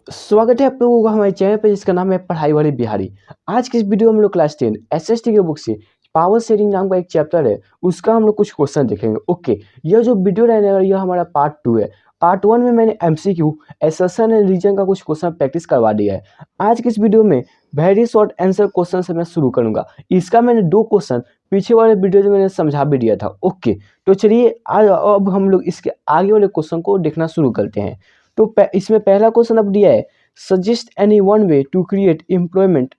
स्वागत है आप लोगों का हमारे चैनल पर जिसका नाम है पढ़ाई वाली बिहारी। आज की इस वीडियो में हम लोग क्लास 10 एसएसटी के बुक से पावर शेयरिंग नाम का एक चैप्टर है, उसका हम लोग कुछ क्वेश्चन देखेंगे। ओके, यह जो वीडियो रहने वाला यह हमारा पार्ट 2 है। पार्ट 1 में मैंने एमसीक्यू एसेशन एंड रीजन का कुछ क्वेश्चन प्रैक्टिस करवा दिया है। आज की इस वीडियो में वेरी शॉर्ट आंसर क्वेश्चन से मैं शुरू करूंगा। इसका मैंने 2 क्वेश्चन पीछे वाले वीडियो में मैंने समझा भी दिया था। ओके, तो चलिए आज अब हम लोग इसके आगे वाले क्वेश्चन को देखना शुरू करते हैं। तो इसमें पहला क्वेश्चन अब दिया है, suggest any one way to create employment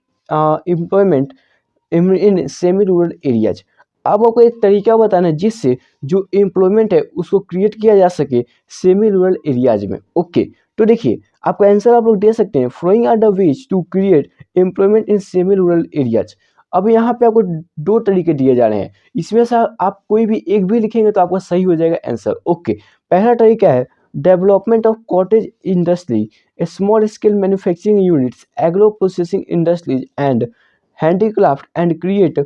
in semi rural areas. अब आपको एक तरीका बताना है जिससे जो एम्प्लॉयमेंट है उसको क्रिएट किया जा सके सेमी रूरल एरियाज में। ओके, तो देखिए आपका आंसर आप लोग दे सकते हैं, following are the ways to create employment in semi rural areas. अब यहाँ पे आपको 2 तरीके दिए जा रहे हैं, इसमें से आप कोई भी एक भी लिखेंगे तो आपका सही हो जाएगा आंसर। ओके, पहला तरीका है development of cottage industry, small scale manufacturing units, agro processing industries and handicraft and create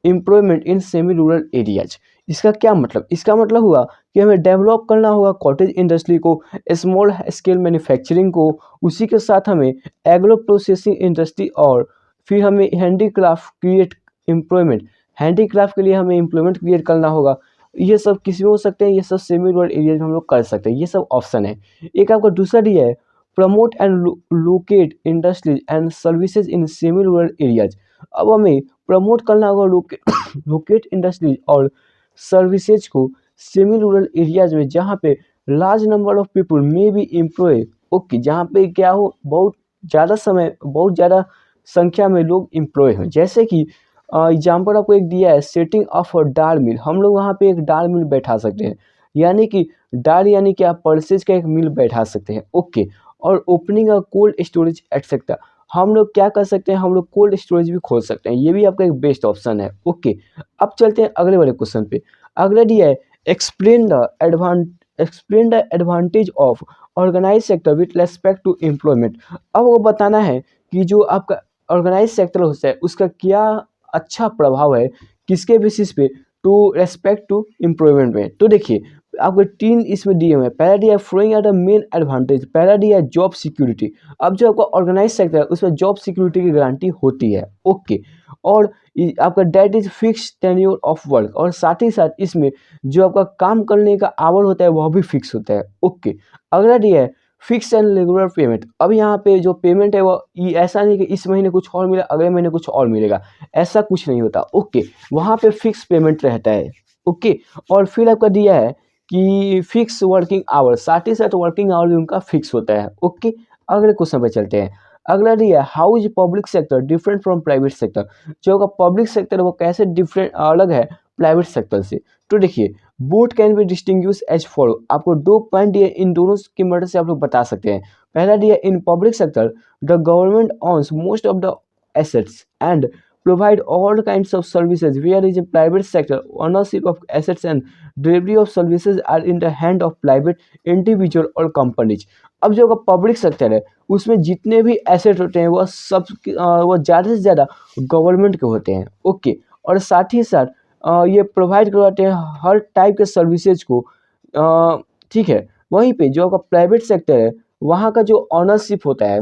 employment in semi rural areas. इसका क्या मतलब, इसका मतलब हुआ कि हमें डेवलप करना होगा कॉटेज इंडस्ट्री को, स्मॉल स्केल मैन्युफैक्चरिंग को, उसी के साथ हमें एग्रो प्रोसेसिंग इंडस्ट्री और फिर हमें हैंडीक्राफ्ट क्रिएट एम्प्लॉयमेंट, हैंडीक्राफ्ट के लिए हमें एम्प्लॉयमेंट क्रिएट करना होगा। ये सब किसी में हो सकते हैं, ये सब सेमी रूरल एरियाज में हम लोग कर सकते हैं। ये सब ऑप्शन है। एक आपका दूसरा दिया है, promote and locate industries and services in semi rural areas. अब हमें प्रमोट करना होगा लोकेट इंडस्ट्रीज और सर्विसेज को सेमी रूरल एरियाज में जहाँ पे large number of people may be employ. Okay, जहाँ पे क्या हो, बहुत ज़्यादा संख्या में लोग एम्प्लॉय हैं। जैसे कि एग्जाम्पल आपको एक दिया है, सेटिंग ऑफ अ डाल मिल। हम लोग वहाँ पे एक डाल मिल बैठा सकते हैं, यानी कि डाल यानी कि आप पल्सेज का एक मिल बैठा सकते हैं। ओके, और opening a cold storage etcetera, हम लोग क्या कर सकते हैं, हम लोग कोल्ड स्टोरेज भी खोल सकते हैं। ये भी आपका एक बेस्ट ऑप्शन है। ओके, अब चलते हैं अगले वाले क्वेश्चन पे। अगला दिया है, explain the advantage of organise sector with respect to employment. अब वो बताना है कि जो आपका ऑर्गेनाइज सेक्टर होता है उसका क्या अच्छा प्रभाव है किसके बेसिस पे, टू रेस्पेक्ट टू एम्प्लॉयमेंट में। तो देखिए आपको 3 इसमें दिए हुए हैं। पहला दिया है following are the main advantage, पहला दिया है जॉब सिक्योरिटी। अब जो आपका ऑर्गेनाइज सेक्टर है उसमें जॉब सिक्योरिटी की गारंटी होती है। ओके, और आपका that is fix tenure of work, और साथ ही साथ इसमें जो आपका काम करने का आवर होता है वह भी फिक्स होता है। ओके, अगला दिया है फिक्स एंड रेगुलर पेमेंट। अब यहाँ पे जो पेमेंट है वो ऐसा नहीं कि इस महीने कुछ और मिला अगले महीने कुछ और मिलेगा, ऐसा कुछ नहीं होता। ओके, वहाँ पे फिक्स पेमेंट रहता है। ओके, और फिर आपका दिया है कि फिक्स वर्किंग आवर, साथ ही साथ वर्किंग आवर भी उनका फिक्स होता है। ओके, अगले क्वेश्चन पे चलते हैं। अगला दिया है, how is public sector different from private sector. जो का पब्लिक सेक्टर है वो कैसे डिफरेंट अलग है प्राइवेट सेक्टर से। तो देखिए both can be distinguish as follow. आपको 2 पॉइंट दिए, इन दोनों की मदद से आप लोग बता सकते हैं। पहला दिया, in public sector the government owns most of the assets and provide all kinds of services, whereas in private sector ownership of assets and delivery of services are in the hand of private individual और companies। अब जो public sector है उसमें जितने भी asset होते हैं वह सब वो ज़्यादा से ज़्यादा गवर्नमेंट के होते हैं। ओके, और साथ ही साथ ये प्रोवाइड करवाते हैं हर टाइप के सर्विसेज को। ठीक है, वहीं पे जो आपका प्राइवेट सेक्टर है वहाँ का जो ऑनरशिप होता है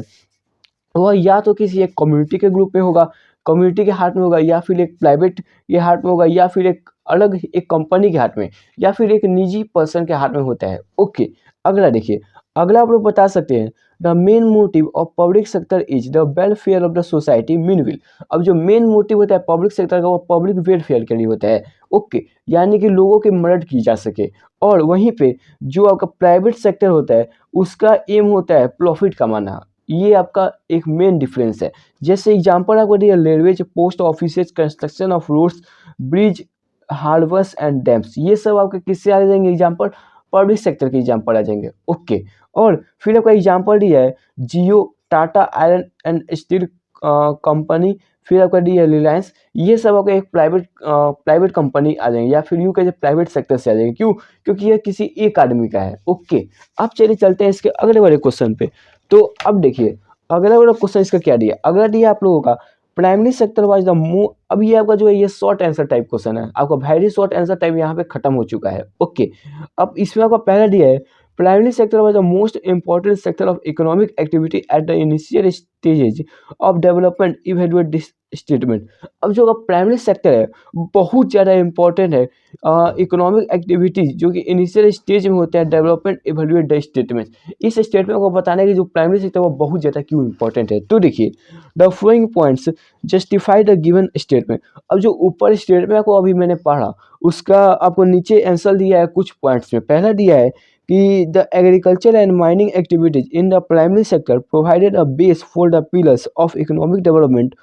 वह या तो किसी एक कम्युनिटी के ग्रुप में होगा, कम्युनिटी के हाथ में होगा, या फिर एक प्राइवेट के हाथ में होगा, या फिर एक अलग एक कंपनी के हाथ में, या फिर एक निजी पर्सन के हाथ में होता है। ओके, अगला देखिए, अगला आप लोग बता सकते हैं, the main motive of public sector is the welfare of the society mean will. अब जो मेन मोटिव होता है पब्लिक सेक्टर का वो पब्लिक वेलफेयर के लिए होता है। ओके, यानी कि लोगों की मदद की जा सके। और वहीं पे जो आपका प्राइवेट सेक्टर होता है उसका एम होता है प्रॉफिट कमाना। ये आपका एक मेन डिफरेंस है। जैसे एग्जांपल आपको दिया, railways, post offices, construction of roads, bridge, harbours and dams. ये सब आपके किससे आ जाएंगे एग्जांपल, पब्लिक सेक्टर के एग्जांपल आ जाएंगे। ओके, और फिर आपका एग्जांपल दिया है Jio, Tata iron and steel company, फिर आपका दिया है रिलायंस। ये सब आपका एक प्राइवेट कंपनी आ जाएंगे, या फिर यूँ कहे प्राइवेट सेक्टर से आ जाएंगे। क्यों? क्योंकि यह किसी एक आदमी का है। ओके, अब चलिए चलते हैं इसके अगले वाले क्वेश्चन पे। तो अब देखिए अगला वाला क्वेश्चन इसका क्या दिया, अगला दिया आप लोगों का प्राइमरी सेक्टर वाइज द मो। अब ये आपका जो है ये शॉर्ट आंसर टाइप क्वेश्चन है, आपका वेरी शॉर्ट आंसर टाइप यहाँ पे खत्म हो चुका है। ओके, अब इसमें आपका पहला दिया है primary sector was the most important sector of economic activity at the initial stages of development. Evaluate this statement. अब जो प्राइमरी सेक्टर है बहुत ज़्यादा इम्पोर्टेंट है इकोनॉमिक एक्टिविटीज जो कि इनिशियल स्टेज में होते हैं डेवलपमेंट. Evaluate the statement. इस स्टेटमेंट को बताने की जो प्राइमरी सेक्टर वो बहुत ज़्यादा क्यों इंपॉर्टेंट है. तो देखिए the flowing points justify the given statement. अब जो ऊपर स्टेटमेंट को अभी मैंने पढ़ा उसका आपको नीचे आंसर दिया है कुछ पॉइंट्स में. पहला दिया है कि the agriculture and mining activities in the primary sector provided a base for the pillars of economic development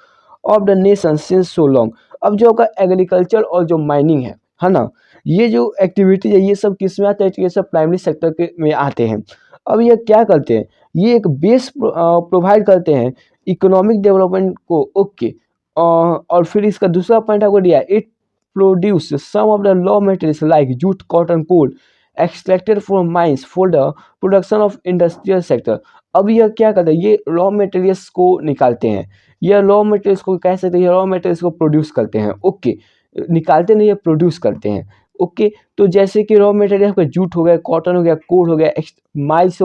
of the nation since so long. अब जो आपका एग्रीकल्चर और जो माइनिंग है ना, ये जो एक्टिविटीज है ये सब किस में आते हैं, ये सब प्राइमरी सेक्टर के में आते हैं. अब ये क्या करते हैं, ये एक बेस प्रोवाइड करते हैं इकोनॉमिक डेवलपमेंट को. ओके और फिर इसका दूसरा पॉइंट आपको दिया है it produce some of the raw materials like jute cotton coal extracted from mines for the production of industrial sector. अब यह क्या करता है, ये रॉ मटेरियल्स को निकालते हैं, यह रॉ मटेरियल्स को कह सकते हैं रॉ मटेरियल्स को प्रोड्यूस करते हैं. ओके निकालते नहीं, ये प्रोड्यूस करते हैं. ओके तो जैसे कि रॉ मटेरियल आपका जूट हो गया, कॉटन हो गया, कोल हो गया, माइंस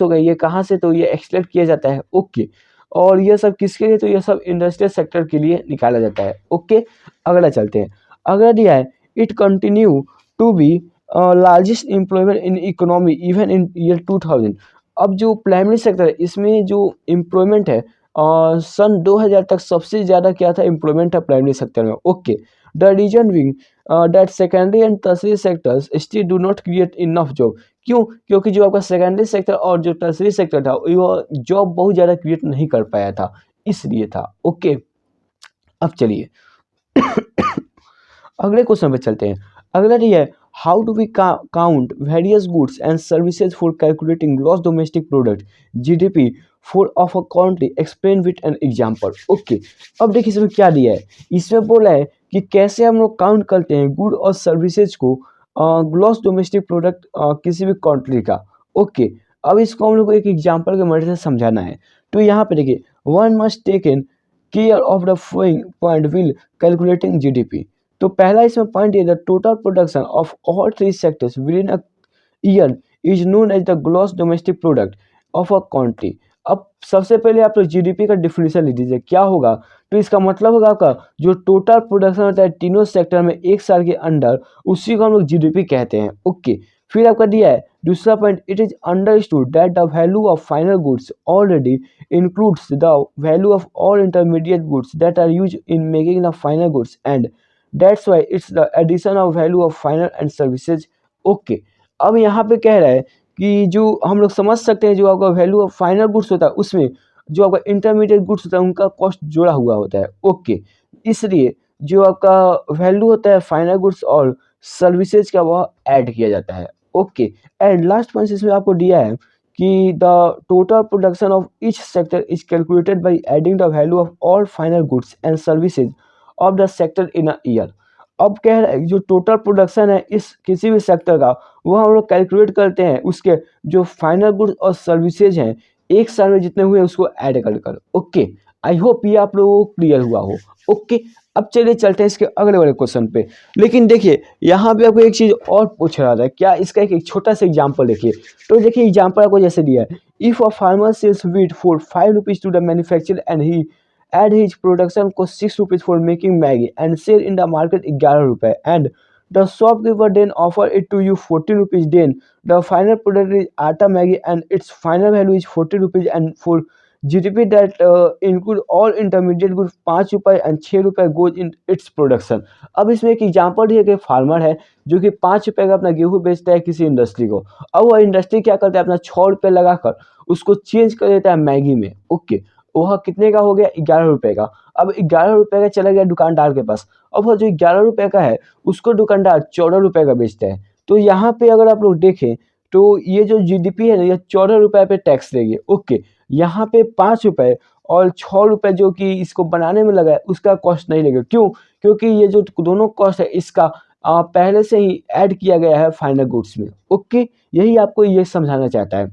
हो गए, ये कहाँ से, तो ये एक्सट्रैक्ट किया जाता है. ओके और ये सब किसके लिए, तो ये सब इंडस्ट्रियल सेक्टर के लिए निकाला जाता है. ओके अगला चलते हैं. अगला दिया है it continue to be largest employment in economy even in year 2000. अब जो प्राइमरी सेक्टर है इसमें जो एम्प्लॉयमेंट है सन 2000 तक सबसे ज़्यादा क्या था, एम्प्लॉयमेंट था प्राइमरी सेक्टर में. Okay the reason being that secondary and tertiary sectors still do not create enough job. क्यों, क्योंकि जो आपका सेकेंडरी सेक्टर और जो टर्सरी सेक्टर था वो जॉब बहुत ज़्यादा क्रिएट नहीं कर पाया था, इसलिए था. ओके अब चलिए अगले क्वेश्चन पे चलते हैं. अगला ये है how do we count various goods and services for calculating gross domestic product GDP for of a country, explain with an example. Okay अब देखिए इसमें क्या दिया है, इसमें बोला है कि कैसे हम लोग काउंट करते हैं गुड और सर्विसेज को ग्रॉस डोमेस्टिक प्रोडक्ट किसी भी कंट्री का. ओके अब इसको हम लोग को एक एग्जांपल के मदद से समझाना है. तो यहाँ पे देखिए one must take in care of the following point will calculating GDP. तो पहला इसमें पॉइंट ये the total production of all three sectors within a year is known as the gross domestic product of a country. अब सबसे पहले आप लोग GDP का डिफिनेशन लिख दीजिए क्या होगा, तो इसका मतलब होगा आपका जो टोटल प्रोडक्शन होता है तीनों सेक्टर में एक साल के अंदर, उसी को हम लोग जीडीपी कहते हैं. ओके फिर आपका दिया है दूसरा point it is understood that the value of final goods already includes the value of all intermediate goods that are used in making the final goods and that's why it's the addition of value of final and services. Okay अब यहाँ पे कह रहा है कि जो हम लोग समझ सकते हैं जो आपका वैल्यू ऑफ फाइनल गुड्स होता है उसमें जो आपका इंटरमीडिएट गुड्स होता है उनका कॉस्ट जोड़ा हुआ होता है. ओके इसलिए जो आपका वैल्यू होता है फाइनल गुड्स और सर्विसेज का वह ऐड किया जाता है. ओके एंड लास्ट पॉइंट इसमें आपको दिया है कि the total production of each sector is calculated by adding the value of all final goods and services of the sector in a year. अब कह रहा है जो टोटल प्रोडक्शन है इस किसी भी सेक्टर का वो हम लोग कैलकुलेट करते हैं उसके जो फाइनल गुड्स और सर्विसेज हैं एक साल में जितने हुए उसको ऐड कर. ओके आई होप ये आप लोगों को क्लियर हुआ हो. ओके अब चलिए चलते हैं इसके अगले वाले क्वेश्चन पे. लेकिन देखिए यहाँ पे आपको एक चीज़ और पूछ रहा था, क्या इसका एक छोटा सा एग्जांपल देखिए. तो देखिए एग्जांपल आपको जैसे दिया है if a farmer sells wheat for 5 rupees to the manufacturer and he add his production cost 6 rupees for making Maggi and sell in the market 11 रुपए and the shopkeeper then offer it to you 40 rupees, then the final product is atta Maggi and its final value is 40 rupees and for GDP that include all intermediate goods 5 रुपए and 6 रुपए goes in its production. अब इसमें एक example दिया कि farmer है जो कि 5 रुपए का अपना गेहूँ बेचता है किसी इंडस्ट्री को. अब वह इंडस्ट्री क्या करता है अपना 6 रुपए लगाकर उसको चेंज कर देता है मैगी में. ओके वह कितने का हो गया 11 रुपए का. अब 11 रुपए का चला गया दुकानदार के पास. अब वह जो 11 रुपए का है उसको दुकानदार 14 रुपए का बेचता है. तो यहाँ पे अगर आप लोग देखें तो ये जो जीडीपी है ना ये 14 रुपए पे टैक्स देगी. ओके यहाँ पे 5 रुपए और 6 रुपए जो कि इसको बनाने में लगा है उसका कॉस्ट नहीं लगेगा. क्यों, क्योंकि ये जो दोनों कॉस्ट है इसका पहले से ही ऐड किया गया है फाइनल गुड्स में. ओके यही आपको ये समझाना चाहता है.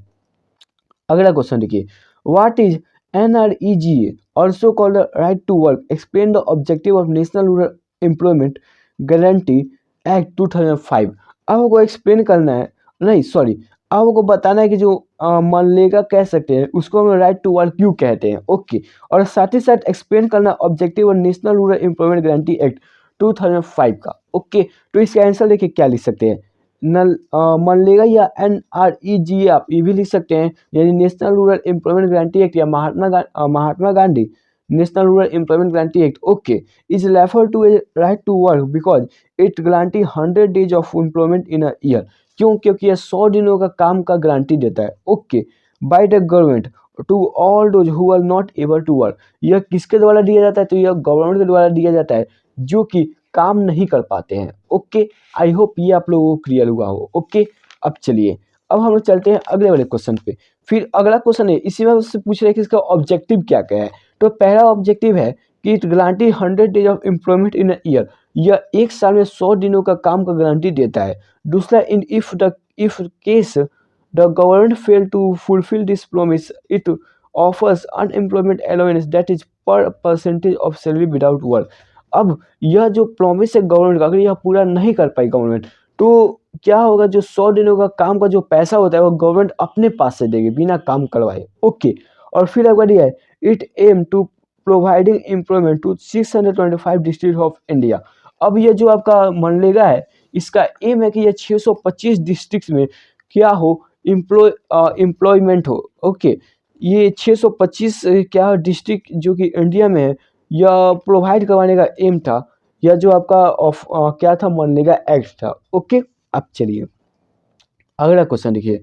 अगला क्वेश्चन देखिए what is NREGA also called the right to work explain the objective of National Rural Employment Guarantee Act 2005. अब आपको एक्सप्लेन करना है नहीं सॉरी आपको बताना है कि जो मनरेगा कह सकते हैं उसको हम राइट टू वर्क क्यों कहते हैं। ओके, और साथ ही साथ एक्सप्लेन करना ऑब्जेक्टिव और national rural employment guarantee act 2005 का। ओके, तो इसका आंसर देखिए क्या लिख सकते हैं, मनरेगा या NREGA आप ये भी लिख सकते हैं, यानी national rural employment guarantee act या Mahatma Gandhi national rural employment guarantee act. Okay, is refer to a right to work because it guarantee 100 days of employment in a year. क्यों? क्योंकि ये 100 दिनों का काम का गारंटी देता है। Okay, by the government to all those who are not able to work. यह किसके द्वारा दिया जाता है? तो यह गवर्नमेंट के द्वारा दिया जाता है जो कि काम नहीं कर पाते हैं। ओके, आई होप ये आप लोगों को क्लियर हुआ हो। ओके, अब चलिए, अब हम लोग चलते हैं अगले वाले क्वेश्चन पे। फिर अगला क्वेश्चन है, इसी में उससे पूछ रहे हैं कि इसका ऑब्जेक्टिव क्या क्या है। तो पहला ऑब्जेक्टिव है कि it guarantee 100 days of employment in a year. यह एक साल में 100 दिनों का काम का गारंटी देता है। दूसरा, in if case the government fail to fulfil this promise it offers unemployment allowance that is per percentage of salary without work. अब यह जो प्रॉमिस है गवर्नमेंट का, अगर यह पूरा नहीं कर पाई गवर्नमेंट, तो क्या होगा, जो 100 दिनों का काम का जो पैसा होता है वो गवर्नमेंट अपने पास से देगी बिना काम करवाए। ओके, और फिर अगर यह है it aim to providing employment to 625 district of India. अब ये जो आपका मनरेगा है इसका एम है कि ये 625 डिस्ट्रिक्ट में क्या हो, एम्प्लॉयमेंट हो। ओके, ये 625 क्या डिस्ट्रिक्ट जो कि इंडिया में है यह प्रोवाइड करवाने का एम था, या जो आपका क्या था, मनरेगा एक्ट था। ओके, अब चलिए अगला क्वेश्चन देखिए।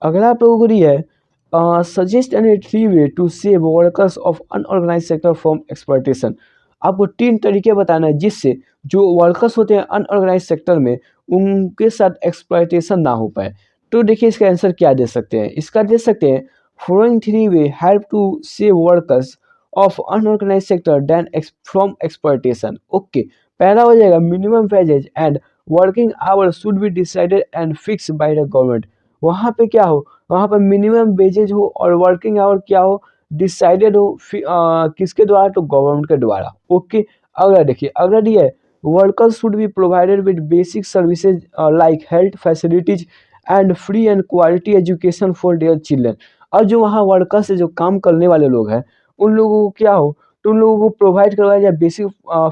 अगला आप लोगों को दिया है suggest any 3 way to save workers of unorganise sector from exploitation. आपको 3 तरीके बताना है जिससे जो वर्कर्स होते हैं अनऑर्गेनाइज सेक्टर में उनके साथ एक्सप्लॉयटेशन ना हो पाए। तो देखिए इसका आंसर क्या दे सकते हैं, इसका दे सकते हैं following 3 way help to save workers of unorganise sector then from exploitation. Okay, पहला हो जाएगा minimum wages and working hour should be decided and fix by the government. वहाँ पे क्या हो, वहाँ पर मिनिमम वेजेज हो और वर्किंग आवर क्या हो, डिसाइडेड हो किसके द्वारा, तो गवर्नमेंट के द्वारा। ओके, अगला देखिए, अगला दिया है workers should be provided with basic services like health facilities and free and quality education for their children. अब जो वहाँ वर्कर्स से जो काम करने वाले लोग हैं उन लोगों को क्या हो, तो उन लोगों को प्रोवाइड करवाया जाए बेसिक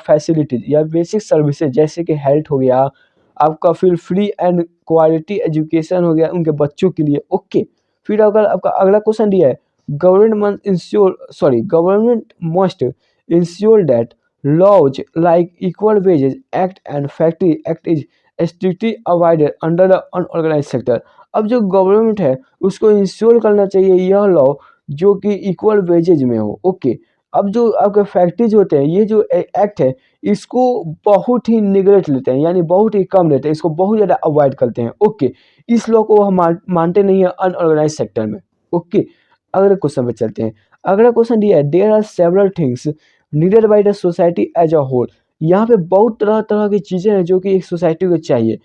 फैसिलिटीज या बेसिक सर्विसेज, जैसे कि हेल्थ हो गया आपका, फिर फ्री एंड क्वालिटी एजुकेशन हो गया उनके बच्चों के लिए। ओके, फिर अगर आपका अगला क्वेश्चन दिया है government must ensure that laws like equal wages act and factory act is strictly avoided under the unorganise sector. अब जो गवर्नमेंट है उसको इंश्योर करना चाहिए यह लॉ जो कि इक्वल वेजेज में हो। ओके, अब जो आपके फैक्ट्रीज होते हैं ये जो एक्ट है इसको बहुत ही निगलेक्ट लेते हैं, यानी बहुत ही कम लेते हैं, इसको बहुत ज़्यादा अवॉइड करते हैं। ओके, इस लॉ को हम मानते नहीं है अनऑर्गेनाइज सेक्टर में। ओके, अगले क्वेश्चन पे चलते हैं। अगला क्वेश्चन दिया है there are several things needed by the society as a whole. यहाँ पे बहुत तरह तरह की चीज़ें हैं जो कि एक सोसाइटी को चाहिए।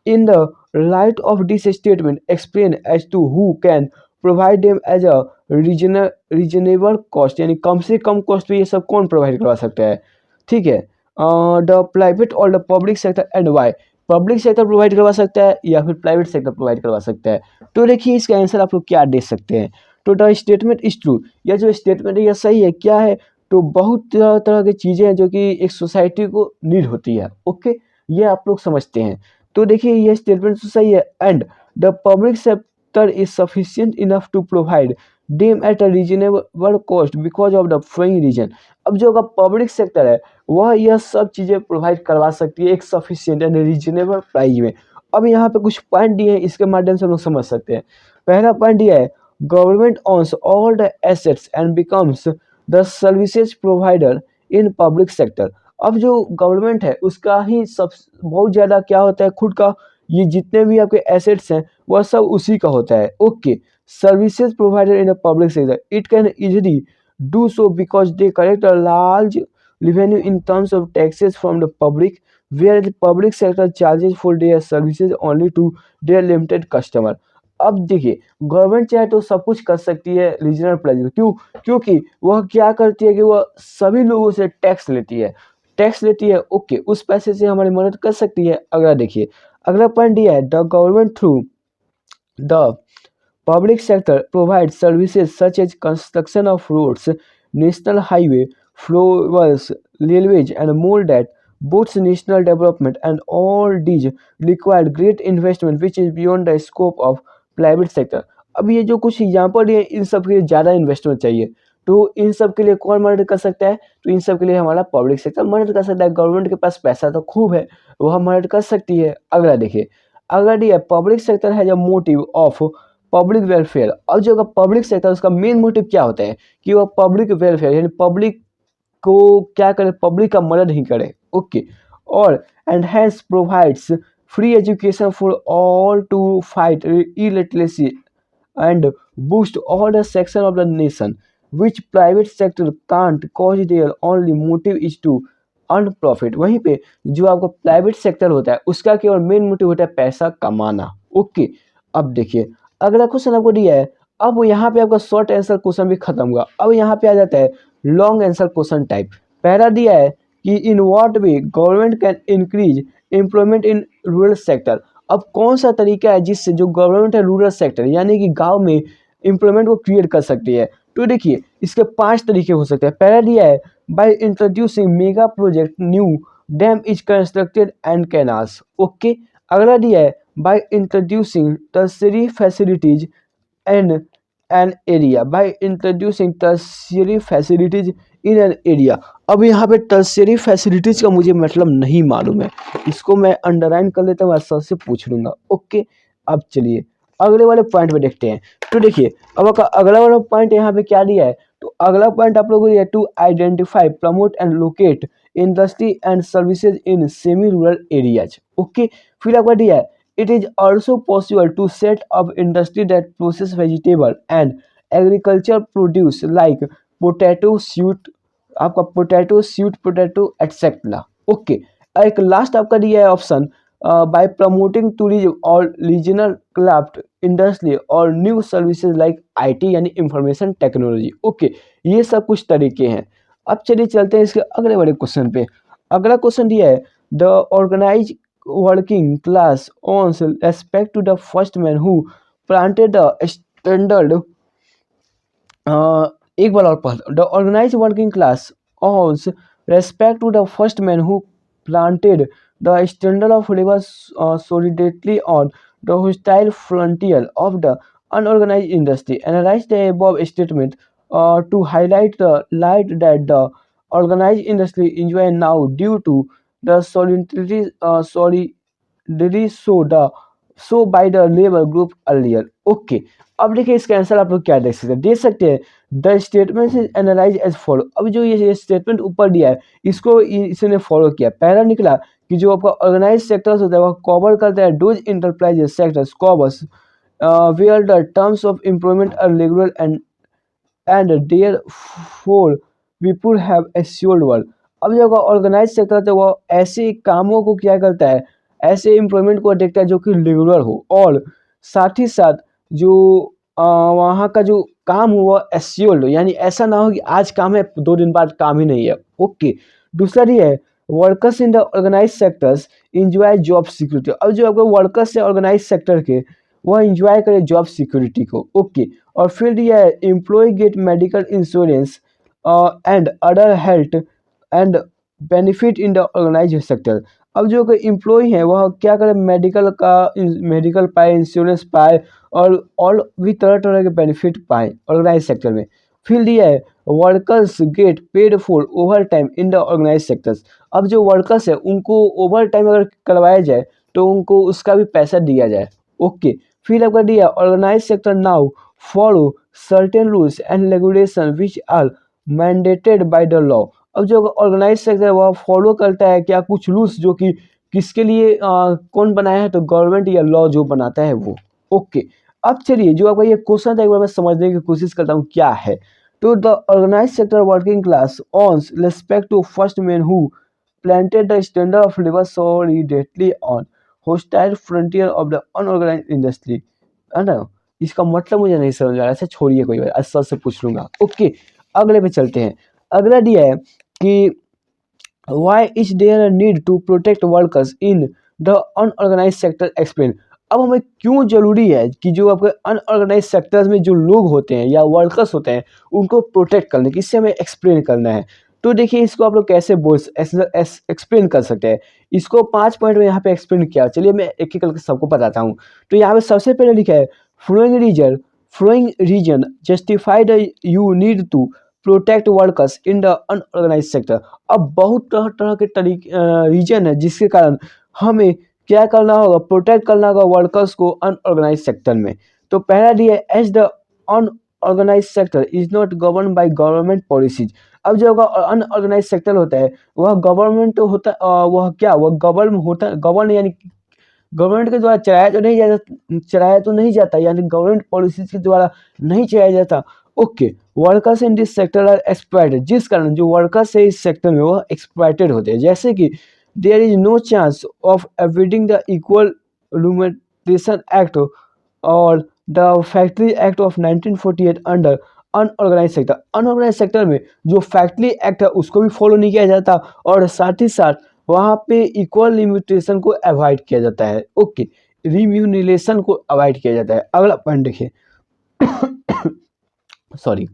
In the light of this statement, explain as to who can provide them as a reasonable cost, यानी कम से कम कॉस्ट पे ये सब कौन प्रोवाइड करवा सकता है। ठीक है, द प्राइवेट और the public sector and why. Public sector provide करवा सकता है या फिर प्राइवेट सेक्टर प्रोवाइड करवा सकता है। तो देखिए इसका आंसर आप लोग क्या दे सकते हैं, तो द स्टेटमेंट इज ट्रू, यह जो स्टेटमेंट है यह सही है। क्या है, तो बहुत तरह तरह की चीज़ें हैं जो कि एक सोसाइटी को नीड होती है। ओके, ये आप लोग समझते हैं। तो देखिए ये स्टेटमेंट तो सही है। And the public sector is sufficient enough to provide them at a reasonable cost because of the following reason. अब जो पब्लिक सेक्टर है वह यह सब चीज़ें प्रोवाइड करवा सकती है एक सफिशिएंट एंड रीजनेबल प्राइस में। अब यहाँ पे कुछ पॉइंट दिए हैं, इसके माध्यम से हम लोग समझ सकते हैं। पहला पॉइंट दिया है government owns all the assets and becomes the services provider in public sector. अब जो गवर्नमेंट है उसका ही सब बहुत ज़्यादा क्या होता है, खुद का ये जितने भी आपके एसेट्स हैं वह सब उसी का होता है। Okay, services provider in the public sector it can easily do so because they collect a large revenue in terms of taxes from the public, where the public sector charges for their services only to their limited customer। अब देखिए government चाहे तो सब कुछ कर सकती है regional price में, क्यों? क्योंकि वह क्या करती है कि वह सभी लोगों से टैक्स लेती है, टैक्स लेती है। ओके, उस पैसे से हमारी मदद कर सकती है। अगला देखिए, अगला पॉइंट दिया है the government through The public sector provides services such as construction of roads, national highway, flyover, railways, and more that boosts national development, and all these require great investment which is beyond the scope of private sector. अब ये जो कुछ example दिए इन सब के लिए ज़्यादा investment चाहिए, तो इन सब के लिए कौन मदद कर सकता है? तो इन सब के लिए हमारा पब्लिक सेक्टर मदद कर सकता है। गवर्नमेंट के पास पैसा तो खूब है, वह मदद कर सकती है। अगला देखिए, अगला ये public sector has a motive of public welfare. अब जो पब्लिक सेक्टर उसका मेन मोटिव क्या होता है कि वह पब्लिक वेलफेयर यानी पब्लिक को क्या करे, पब्लिक का मदद ही करे। ओके, और and hence provides free education for all to fight illiteracy and boost all the section of the nation which private sector can't cause their only motive is to earn profit। वहीं पे जो आपका private sector होता है उसका केवल main motive होता है पैसा कमाना। ओके, अब देखिए अगला क्वेश्चन आपको दिया है। अब यहाँ पे आपका शॉर्ट आंसर क्वेश्चन भी खत्म हुआ, अब यहाँ पे आ जाता है लॉन्ग आंसर क्वेश्चन टाइप। पहला दिया है कि in what way government can increase employment in rural sector. अब कौन सा तरीका है जिससे जो गवर्नमेंट है रूरल सेक्टर यानी कि गांव में एम्प्लॉयमेंट को क्रिएट कर सकती है? तो देखिए इसके 5 तरीके हो सकते हैं। पहला दिया है by introducing mega project new dam is constructed and canals. Okay, अगला दिया है by introducing tertiary facilities in an area, by introducing tertiary facilities in an area. अब यहाँ पे टर्शियरी फैसिलिटीज का मुझे मतलब नहीं मालूम है, इसको मैं अंडरलाइन कर लेता हूँ, मैं सर से पूछ लूंगा। ओके, अब चलिए अगले वाले पॉइंट पे देखते हैं। तो देखिए अब आपका अगला वाला पॉइंट यहाँ पे क्या दिया है, तो अगला पॉइंट आप लोगों को दिया है to identify promote and locate industry and services in semi rural areas. Okay, फिर आपका दिया है it is also possible to set up industry that process vegetable and agriculture produce like potato, sweet आपका potato, sweet potato etcetera. Okay, एक last आपका दिया है option buy promoting tourism और रीजनल क्राफ्ट इंडस्ट्री और न्यू सर्विसेज लाइक आईटी यानी information technology. Okay, ये सब कुछ तरीके हैं। अब चलिए चलते हैं इसके अगले बड़े क्वेश्चन पे। अगला क्वेश्चन दिया है the organise working class owns respect to the first man who planted the standard। एक बार और पढ़, the organise working class owns respect to the first man who planted the standard of labor solidarity on the hostile frontier of the unorganized industry। Analyze the above statement to highlight the light that the organized industry enjoy now due to the solidarity so by the labor group earlier। Okay, अब देखिए इसका answer आप लोग क्या देख सकते हैं the statement is analyse as follow. अब जो ये स्टेटमेंट ऊपर दिया है इसको इसने फॉलो किया। पहला निकला कि जो आपका ऑर्गेनाइज सेक्टर्स होता है वह कवर करता है those enterprises sectors covers where the terms of employment are regular and therefore people have assured work. अब जो ऑर्गेनाइज सेक्टर होता है वो ऐसे कामों को क्या करता है, ऐसे एम्प्लॉयमेंट को देखता है जो कि रेगुलर हो और साथ ही साथ जो वहाँ का जो काम हो वो एश्योर्ड हो, यानी ऐसा ना हो कि आज काम है 2 दिन बाद काम ही नहीं है। ओके, दूसरा ये है workers in the organise sectors enjoy job security. अब जो आपको वर्कर्स है ऑर्गेनाइज सेक्टर के वह इंजॉय करे जॉब सिक्योरिटी को। ओके, और फिर ये है employ get medical insurance and other health and benefit in the organise sector. अब जो कोई एम्प्लॉय है वह क्या करे, मेडिकल पाए, इंश्योरेंस पाए और भी तरह तरह के बेनिफिट पाए ऑर्गेनाइज सेक्टर में। फिर दिया है workers get paid for over time in the organise sectors. अब जो वर्कर्स है उनको ओवर टाइम अगर करवाया जाए तो उनको उसका भी पैसा दिया जाए। ओके, फिर आपका दिया organise sector now follow certain rules and regulation which are mandated by the law. अब जो ऑर्गेनाइज सेक्टर है वह फॉलो करता है क्या कुछ रूल्स जो कि किसके लिए कौन बनाया है, तो गवर्नमेंट या लॉ जो बनाता है वो। ओके, अब चलिए जो आपका ये क्वेश्चन था एक बार मैं समझने की कोशिश करता हूँ क्या है। तो the organise sector working class owns respect to first man who planted the standard of labour solidly on hostile frontier of the unorganised industry. है ना, इसका मतलब मुझे नहीं समझ आ रहा है, ऐसे छोड़िए कोई बात, सर से पूछ लूंगा। ओके, अगले पे चलते हैं। अगला दिया है कि why is there a need to protect workers in the unorganized sector explain। अब हमें क्यों ज़रूरी है कि जो आपके अनऑर्गेनाइज सेक्टर्स में जो लोग होते हैं या वर्कर्स होते हैं उनको प्रोटेक्ट करने की, इससे हमें एक्सप्लेन करना है। तो देखिए इसको आप लोग कैसे बोल एक्सप्लेन कर सकते हैं। इसको 5 पॉइंट में यहाँ पे एक्सप्लेन किया। चलिए मैं एक-एक करके सबको बताता हूँ। तो यहाँ पे सबसे पहले लिखा है following reason justify the you need to protect workers in the unorganised sector. अब बहुत तरह-तरह के रीजन है जिसके कारण हमें क्या करना होगा, प्रोटेक्ट करना होगा वर्कर्स को अनऑर्गेनाइज्ड सेक्टर में। तो पहला दिया है as the unorganised sector is not govern by government policies. अब जो अनऑर्गेनाइज्ड सेक्टर होता है वह गवर्नमेंट होता वह क्या वह गवर्न यानी गवर्नमेंट के द्वारा चलाया तो नहीं जाता यानी गवर्नमेंट पॉलिसीज के द्वारा नहीं चलाया जाता। Okay, workers in this sector are exploited, जिस कारण जो वर्कर्स है इस सेक्टर में वह एक्सप्लॉइटेड होते हैं। जैसे कि there is no chance of avoiding the equal remuneration act और the factory act of 1948 under unorganise sector. Unorganise sector में जो फैक्ट्री एक्ट है उसको भी फॉलो नहीं किया जाता और साथ ही साथ वहाँ पे इक्वल लिमिटेशन को अवॉइड किया जाता है। ओके, रिम्यूनरेशन को अवॉइड किया जाता है। अगला पॉइंट देखिए सॉरी,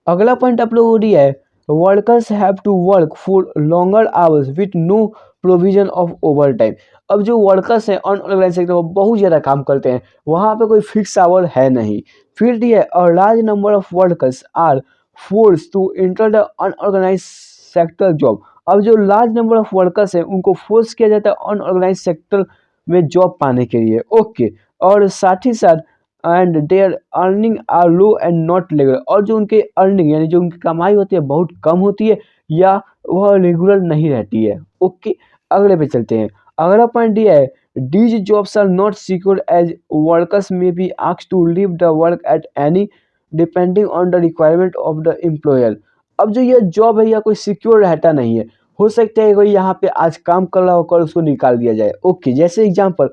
अगला पॉइंट आप लोगों को दिया है workers have to work for longer hours with no provision of overtime. अब जो वर्कर्स हैं अनऑर्गेनाइज सेक्टर में बहुत ज़्यादा काम करते हैं, वहाँ पे कोई फिक्स आवर है नहीं। फिर दिया है और large number of workers are force to enter the unorganise sector job. अब जो लार्ज नंबर ऑफ वर्कर्स हैं उनको फोर्स किया जाता है अनऑर्गेनाइज सेक्टर में जॉब पाने के लिए। ओके, और साथ ही साथ and their earning are low and not regular. और जो उनके अर्निंग यानी जो उनकी कमाई होती है बहुत कम होती है या वह रेगुलर नहीं रहती है। ओके, अगले पे चलते हैं। अगला पॉइंट दिया है these jobs are not secure as workers may be asked to leave the work at any depending on the requirement of the employer. अब जो यह जॉब है यह कोई सिक्योर रहता नहीं है। हो सकता है कोई यहाँ पे आज काम कर रहा होकर उसको निकाल दिया जाए। ओके, जैसे example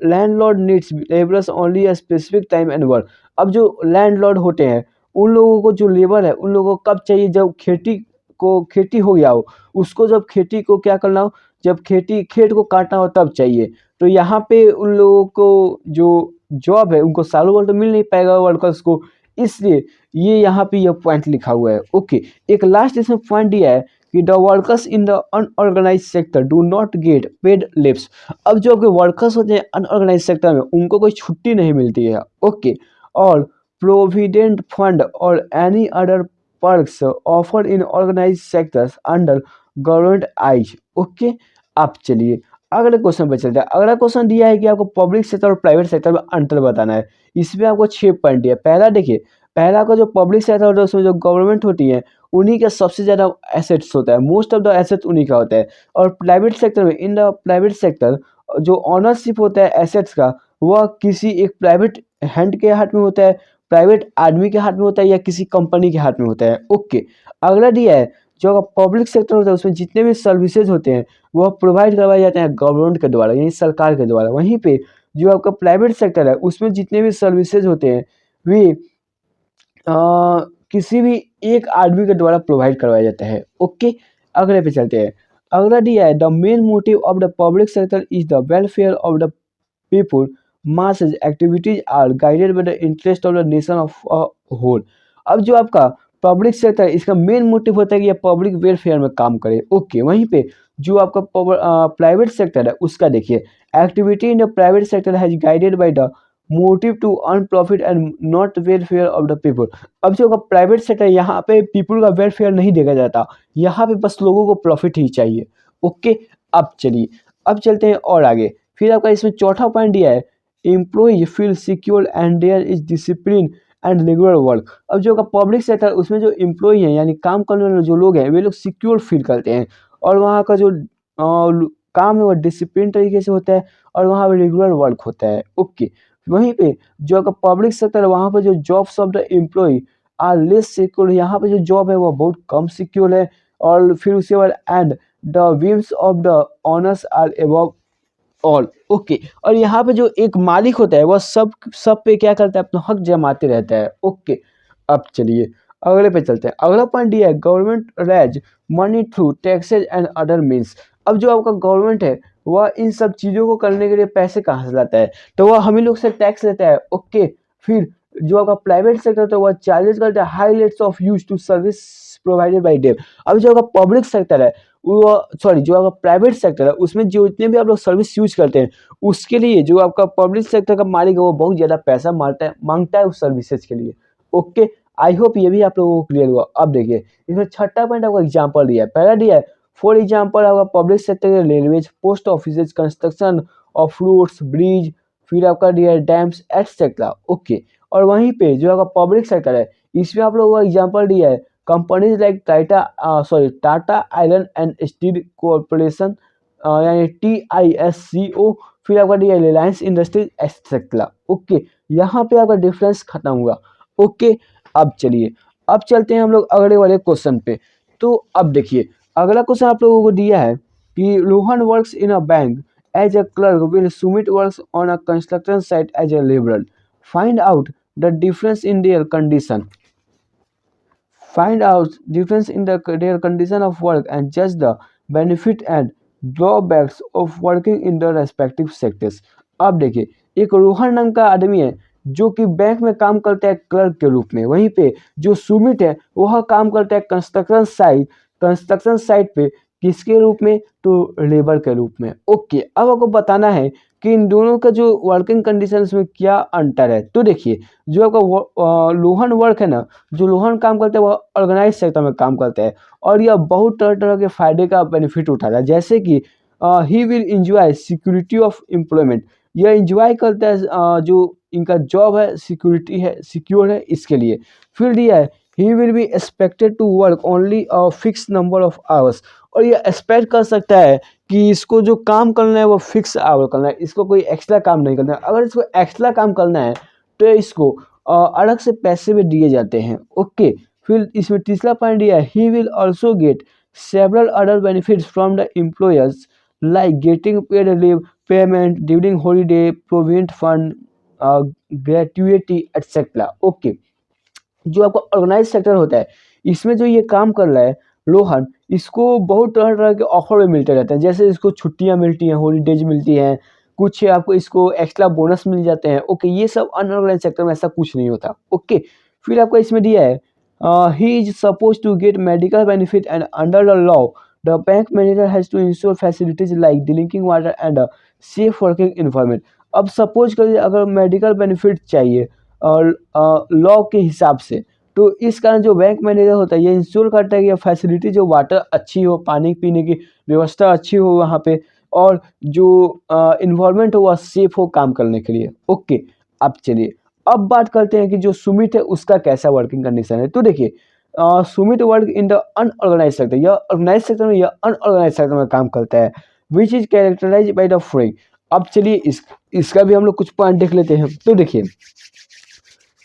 landlord needs labourers only a specific time and work. अब जो लैंडलॉर्ड होते हैं उन लोगों को जो लेबर है उन लोगों को कब चाहिए, जब खेती हो गया हो, उसको जब खेती को क्या करना हो, जब खेत को काटना हो तब चाहिए। तो यहाँ पे उन लोगों को जो जॉब है उनको सालों भर तो मिल नहीं पाएगा वर्कर्स को, इसलिए ये यहाँ पे यह पॉइंट लिखा हुआ है। ओके, एक लास्ट इसमें पॉइंट दिया है कि the workers in the unorganise sector do not get paid leaves. अब जो आपके वर्कर्स होते हैं अनऑर्गेनाइज सेक्टर में उनको कोई छुट्टी नहीं मिलती है। ओके, और प्रोविडेंट फंड और any other perks offer in organise sectors under government eyes. Okay, आप चलिए अगले क्वेश्चन पर चलते हैं। अगला क्वेश्चन दिया है कि आपको पब्लिक सेक्टर और प्राइवेट सेक्टर में अंतर बताना है। इसमें आपको 6 पॉइंट दिया है। पहला देखिए, पहला का जो पब्लिक सेक्टर होता है उसमें जो गवर्नमेंट होती है उन्हीं का सबसे ज़्यादा एसेट्स होता है, मोस्ट ऑफ द एसेट्स उन्हीं का होता है। और प्राइवेट सेक्टर में इन द प्राइवेट सेक्टर जो ऑनरशिप होता है एसेट्स का वह किसी एक प्राइवेट हैंड के हाथ में होता है, प्राइवेट आदमी के हाथ में होता है या किसी कंपनी के हाथ में होता है। ओके, अगला दिया है जो पब्लिक सेक्टर होता है उसमें जितने भी सर्विसेज होते हैं वह प्रोवाइड करवाए जाते हैं गवर्नमेंट के द्वारा यानी सरकार के द्वारा। वहीं पे जो आपका प्राइवेट सेक्टर है उसमें जितने भी सर्विसेज होते हैं वे किसी भी एक आदमी के द्वारा प्रोवाइड करवाया जाता है। ओके, अगले पे चलते हैं। अगला दिया है the main motive of the public sector is the welfare of the people masses activities are guided by the interest of the nation of whole. अब जो आपका पब्लिक सेक्टर है इसका मेन मोटिव होता है कि यह पब्लिक वेलफेयर में काम करे। ओके, वहीं पे जो आपका प्राइवेट सेक्टर है उसका देखिए activity in the private sector has guided by the motive to earn profit and not welfare of the people. अब जो प्राइवेट सेक्टर यहाँ पे पीपल का वेलफेयर नहीं देखा जाता, यहाँ पे बस लोगों को प्रॉफिट ही चाहिए। ओके, अब चलिए अब चलते हैं और आगे। फिर आपका इसमें चौथा पॉइंट दिया है employ feel secure and there is discipline and regular work. अब जो पब्लिक सेक्टर उसमें जो एम्प्लॉय हैं यानी काम करने वाले जो लोग हैं वे लोग सिक्योर फील करते हैं और वहाँ का जो काम है वो डिसिप्लिन तरीके से होता है और वहाँ पे रेगुलर वर्क होता है। ओके, वहीं पे जो आपका पब्लिक सेक्टर है वहाँ पे जो jobs of the employ are less secure, यहाँ पे जो जॉब है वो बहुत कम सिक्योर है। और फिर उसके बाद and the whims of the owners are above all. Okay, और यहाँ पे जो एक मालिक होता है वह सब सब पे क्या करता है अपना हक जमाते रहता है। ओके, अब चलिए अगले पे चलते हैं। अगला पॉइंट दिया है government raise money through taxes and other means. अब जो आपका गवर्नमेंट है वह इन सब चीज़ों को करने के लिए पैसे कहाँ से लाता है, तो वह हम ही लोग से टैक्स लेता है। ओके, फिर जो आपका प्राइवेट सेक्टर होता है वह चार्जेस करता है high rates of use to service provided by them. अब जो आपका पब्लिक सेक्टर है वो सॉरी जो आपका प्राइवेट सेक्टर है उसमें जो इतने भी आप लोग सर्विस यूज करते हैं उसके लिए जो आपका पब्लिक सेक्टर का मालिक है वो बहुत ज़्यादा पैसा मांगता है उस सर्विसेज के लिए। ओके, आई होप ये भी आप लोगों को क्लियर हुआ। अब देखिए इसमें छठा पॉइंट आपका एग्जाम्पल दिया है। पहला दिया है फॉर एग्जाम्पल आपका पब्लिक सेक्टर के railways, post office, construction of roads, bridge, फिर आपका दिया है डैम्स एटसेट्रा। ओके, और वहीं पे जो आपका पब्लिक सेक्टर है इसमें आप लोगों को एग्जाम्पल दिया है companies like Tata iron and steel corporation यानी TISCO, फिर आपका दिया है रिलायंस इंडस्ट्रीज एटसेट्रा। ओके, यहाँ पे आपका डिफरेंस खत्म हुआ। ओके, अब चलिए अब चलते हैं हम लोग अगले वाले क्वेश्चन पे। तो अब देखिए अगला क्वेश्चन आप लोगों को दिया है कि Rohan works in a bank as a clerk will Sumit works on a construction site as a labourer. Find out the difference in their condition. Find out difference in their condition of work and judge the benefit and drawbacks of working in the respective sectors। अब देखिए एक रोहन नाम का आदमी है जो कि bank में काम करता है क्लर्क के रूप में, वहीं पे जो सुमित है वह काम करता है कंस्ट्रक्शन साइट पे किसके रूप में, तो लेबर के रूप में। ओके, अब आपको बताना है कि इन दोनों का जो वर्किंग कंडीशंस में क्या अंतर है। तो देखिए जो आपका लोहन वर्क है ना, जो लोहन काम करता है वह ऑर्गेनाइज सेक्टर में काम करता है और यह बहुत तरह तरह के फायदे का बेनिफिट उठाता है, जैसे कि he will enjoy security of employment. यह इंजॉय करता है जो इनका जॉब है सिक्योरिटी है सिक्योर है इसके लिए। फिर दिया है he will be expected to work only a fix number of hours, और यह एक्सपेक्ट कर सकता है कि इसको जो काम करना है वो फिक्स आवर करना है, इसको कोई एक्स्ट्रा काम नहीं करना है। अगर इसको एक्स्ट्रा काम करना है तो इसको अलग से पैसे भी दिए जाते हैं। ओके, फिर इसमें तीसरा पॉइंट दिया है he will also get several other benefits from the employers like getting paid leave, payment during holiday, provident fund, gratuity etcetera. Okay, जो आपका ऑर्गेनाइज सेक्टर होता है इसमें जो ये काम कर रहा है रोहन, इसको बहुत तरह तरह के ऑफर में मिलते रहते हैं, जैसे इसको छुट्टियां मिलती हैं, हॉलीडेज मिलती हैं, कुछ आपको इसको एक्स्ट्रा बोनस मिल जाते हैं। ओके, ये सब अनऑर्गेनाइज सेक्टर में ऐसा कुछ नहीं होता। ओके, फिर आपका इसमें दिया है he is suppose to get medical benefit and under the law the bank manager has to ensure facilities like drinking water and safe working environment. अब सपोज करिए अगर मेडिकल बेनिफिट चाहिए और लॉ के हिसाब से, तो इस कारण जो बैंक मैनेजर होता है ये इंश्योर करता है कि फैसिलिटी जो वाटर अच्छी हो, पानी पीने की व्यवस्था अच्छी हो वहाँ पे, और जो इन्वायरमेंट हो वह सेफ हो काम करने के लिए। ओके, अब चलिए अब बात करते हैं कि जो सुमित है उसका कैसा वर्किंग कंडीशन है। तो देखिए Sumit work in the unorganise sector, यह ऑर्गेनाइज सेक्टर में, यह अनऑर्गेनाइज सेक्टर में काम करता है which is characterise by the free. अब चलिए इसका भी हम लोग कुछ पॉइंट देख लेते हैं। तो देखिए